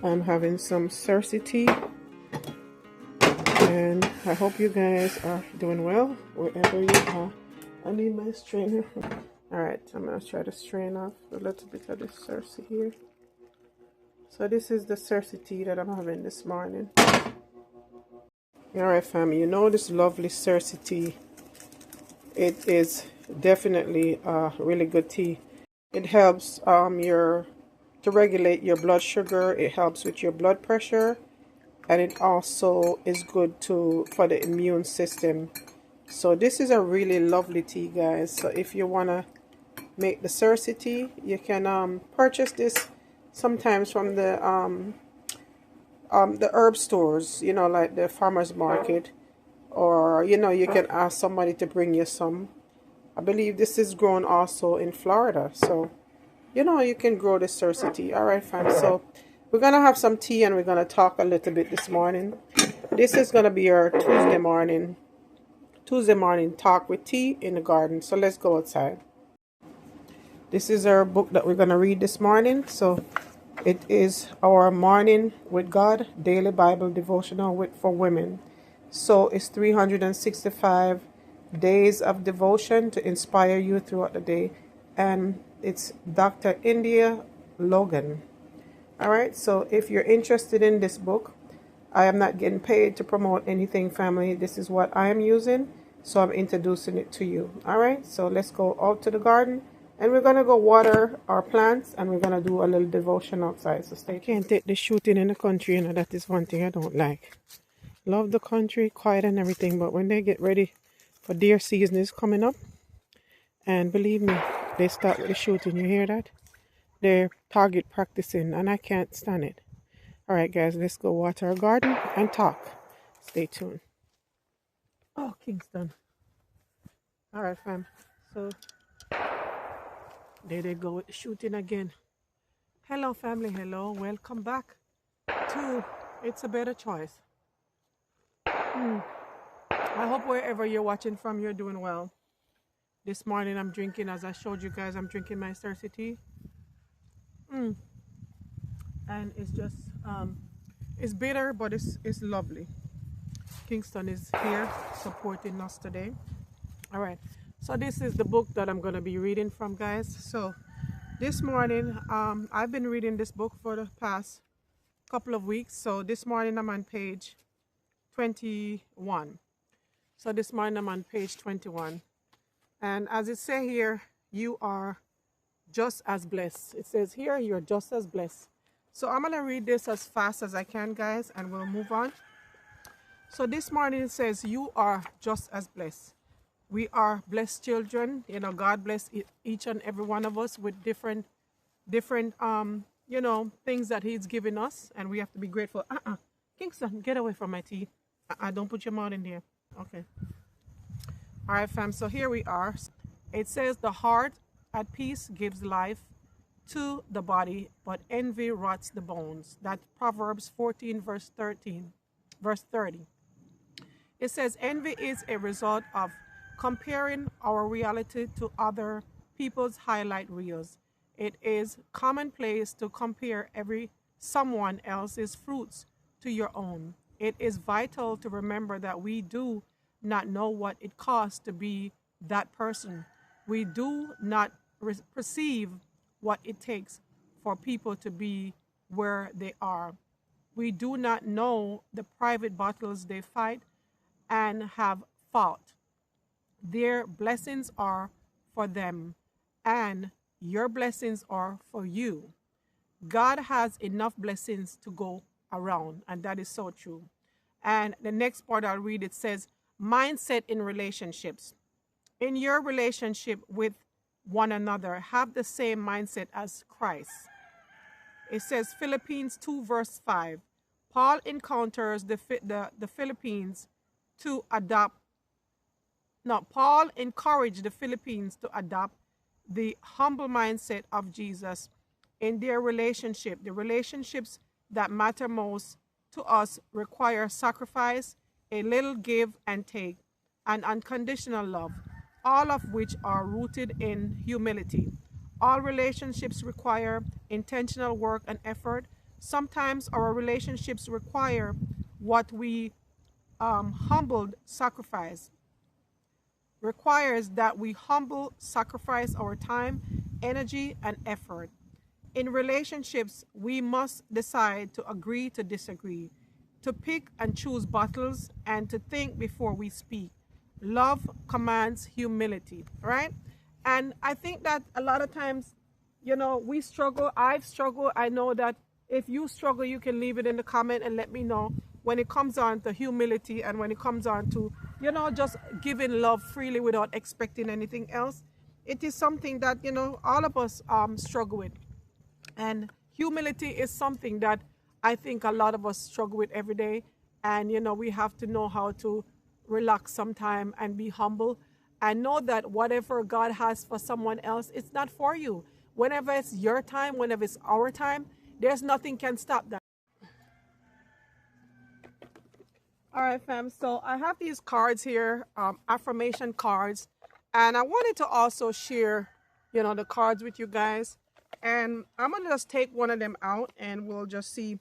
I'm having some Cersei tea, and I hope you guys are doing well wherever you are. I need my strainer. Alright, I'm going to try to strain off a little bit of this Cersei here. So this is the Cersei tea that I'm having this morning. Alright fam, you know this lovely Cersei tea. It is definitely a really good tea. It helps to regulate your blood sugar. It helps with your blood pressure, and it also is good for the immune system. So this is a really lovely tea, guys. So if you wanna make the Cersei tea, you can purchase this sometimes from the herb stores. You know, like the farmers market, or you can ask somebody to bring you some. I believe this is grown also in Florida, so you can grow the Cersei tea. All right, fam. So we're gonna have some tea and we're gonna talk a little bit this morning. This is gonna be our Tuesday morning talk with tea in the garden. So let's go outside. This is our book that we're gonna read this morning. So it is our Morning with God Daily Bible Devotional for women. So it's 365 days of devotion to inspire you throughout the day, and it's Dr. India Logan. All right, so if you're interested in this book, I am not getting paid to promote anything, family. This is what I am using, so I'm introducing it to you. All right, so let's go out to the garden, and we're going to go water our plants, and we're going to do a little devotion outside. So stay tuned. I can't take the shooting in the country, that is one thing I don't like. Love the country, quiet and everything, but when they get ready for deer season is coming up, and believe me, they start with the shooting. You hear that? They're target practicing, and I can't stand it. All right, guys, let's go water our garden and talk. Stay tuned. Oh, Kingston. All right, fam. So there they go with the shooting again. Hello, family. Hello. Welcome back to It's a Better Choice. I hope wherever you're watching from, you're doing well. This morning I'm drinking, as I showed you guys, I'm drinking my Cersei tea. And it's just, it's bitter, but it's lovely. Kingston is here supporting us today. All right. So this is the book that I'm going to be reading from, guys. So this morning, I've been reading this book for the past couple of weeks. So this morning I'm on page 21. So this morning I'm on page 21. And as it says here, you are just as blessed. It says here, you're just as blessed. So I'm going to read this as fast as I can, guys, and we'll move on. So this morning it says, you are just as blessed. We are blessed children. God bless each and every one of us with different things that he's given us, and we have to be grateful. Kingston, get away from my tea. Don't put your mouth in there. Okay. All right, fam. So here we are. It says, the heart at peace gives life to the body, but envy rots the bones. That's Proverbs 14, verse 30. It says, envy is a result of comparing our reality to other people's highlight reels. It is commonplace to compare someone else's fruits to your own. It is vital to remember that we do not know what it costs to be that person. We do not perceive what it takes for people to be where they are. We do not know the private battles they fight and have fought. Their blessings are for them, and your blessings are for you. God has enough blessings to go around, and that is so true. And the next part I'll read, it says, mindset in relationships. In your relationship with one another, have the same mindset as Christ. It says Philippians 2, verse 5. Paul encounters the Philippines to adopt. Now, Paul encouraged the Philippines to adopt the humble mindset of Jesus in their relationship. The relationships that matter most to us require sacrifice, a little give and take, and unconditional love, all of which are rooted in humility. All relationships require intentional work and effort, sometimes our relationships require what we humbled sacrifice, requires that we humble sacrifice our time, energy, and effort. In relationships, we must decide to agree to disagree, to pick and choose battles, and to think before we speak. Love commands humility, right? And I think that a lot of times, we struggle. I've struggled. I know that if you struggle, you can leave it in the comment and let me know when it comes on to humility and when it comes on to, just giving love freely without expecting anything else. It is something that, all of us struggle with. And humility is something that I think a lot of us struggle with every day. And, we have to know how to relax sometime and be humble and know that whatever God has for someone else, it's not for you. Whenever it's your time, whenever it's our time, there's nothing can stop that. All right, fam. So I have these cards here, affirmation cards, and I wanted to also share, the cards with you guys. And I'm gonna just take one of them out, and we'll just see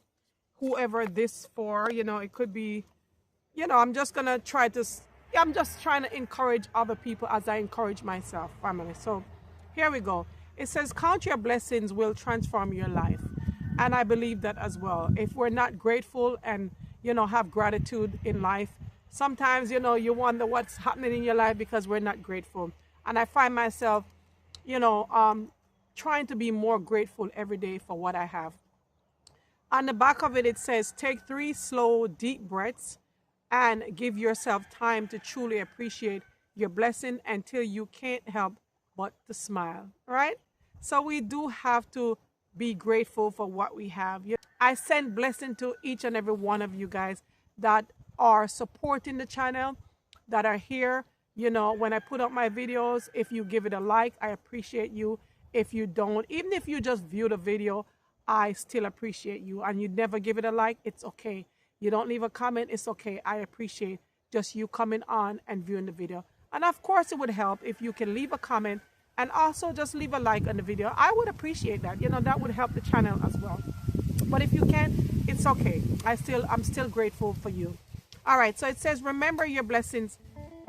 whoever this for. It could be, I'm just gonna try to. I'm just trying to encourage other people as I encourage myself, family. So here we go. It says, "Count your blessings will transform your life." And I believe that as well. If we're not grateful and, have gratitude in life, sometimes, you wonder what's happening in your life because we're not grateful. And I find myself, you know, um, trying to be more grateful every day for what I have. On the back of it, it says, take 3 slow, deep breaths and give yourself time to truly appreciate your blessing until you can't help but to smile. All right? So we do have to be grateful for what we have. I send blessing to each and every one of you guys that are supporting the channel, that are here. When I put up my videos, if you give it a like, I appreciate you. If you don't, even if you just view the video, I still appreciate you. And you never give it a like, it's okay. You don't leave a comment, it's okay. I appreciate just you coming on and viewing the video. And of course, it would help if you can leave a comment and also just leave a like on the video. I would appreciate that. That would help the channel as well. But if you can't, it's okay. I'm still grateful for you. All right, so it says, remember your blessings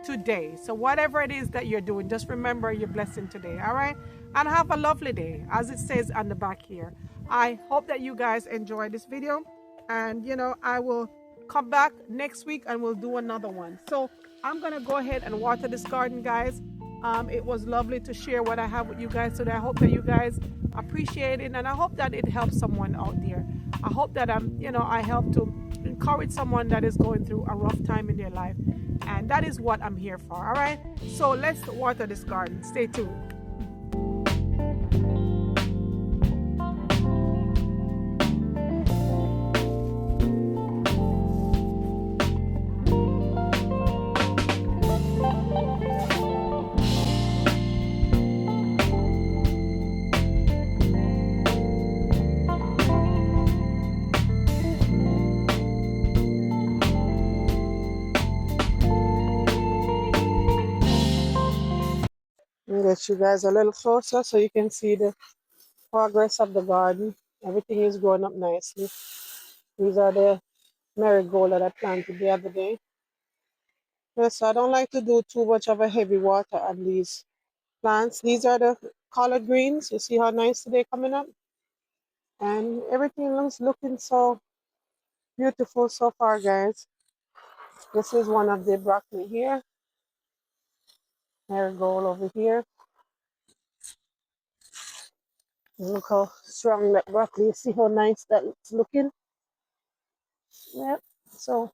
today. So whatever it is that you're doing, just remember your blessing today. All right, and have a lovely day, as it says on the back here. I hope that you guys enjoy this video, and I will come back next week and we'll do another one. So I'm gonna go ahead and water this garden, guys. It was lovely to share what I have with you guys today. I hope that you guys appreciate it, and I hope that it helps someone out there. I hope that I help to encourage someone that is going through a rough time in their life, and that is what I'm here for. All right, so let's water this garden. Stay tuned. Let me get you guys a little closer so you can see the progress of the garden. Everything is growing up nicely. These are the marigold that I planted the other day. Yes, I don't like to do too much of a heavy water on these plants. These are the collard greens. You see how nice they're coming up? And everything looks looking so beautiful so far, guys. This is one of the broccoli here. Marigold over here. Look how strong that broccoli is. See how nice that's looking? Yep. So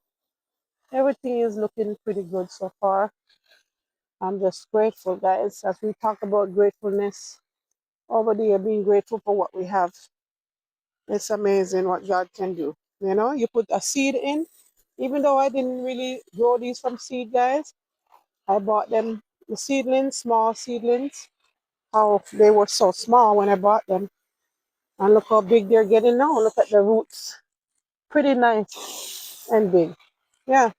everything is looking pretty good so far. I'm just grateful, guys, as we talk about gratefulness over there, being grateful for what we have. It's amazing what God can do. You put a seed in, even though I didn't really grow these from seed, guys. I bought them, the seedlings, small seedlings, how they were so small when I bought them. And look how big they're getting now. Look at the roots. Pretty nice and big. Yeah.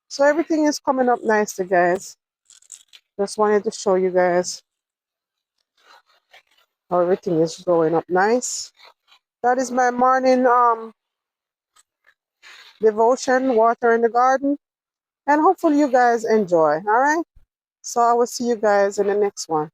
So everything is coming up nicely, guys. Just wanted to show you guys how everything is growing up nice. That is my morning devotion, water in the garden. And hopefully you guys enjoy. All right. So I will see you guys in the next one.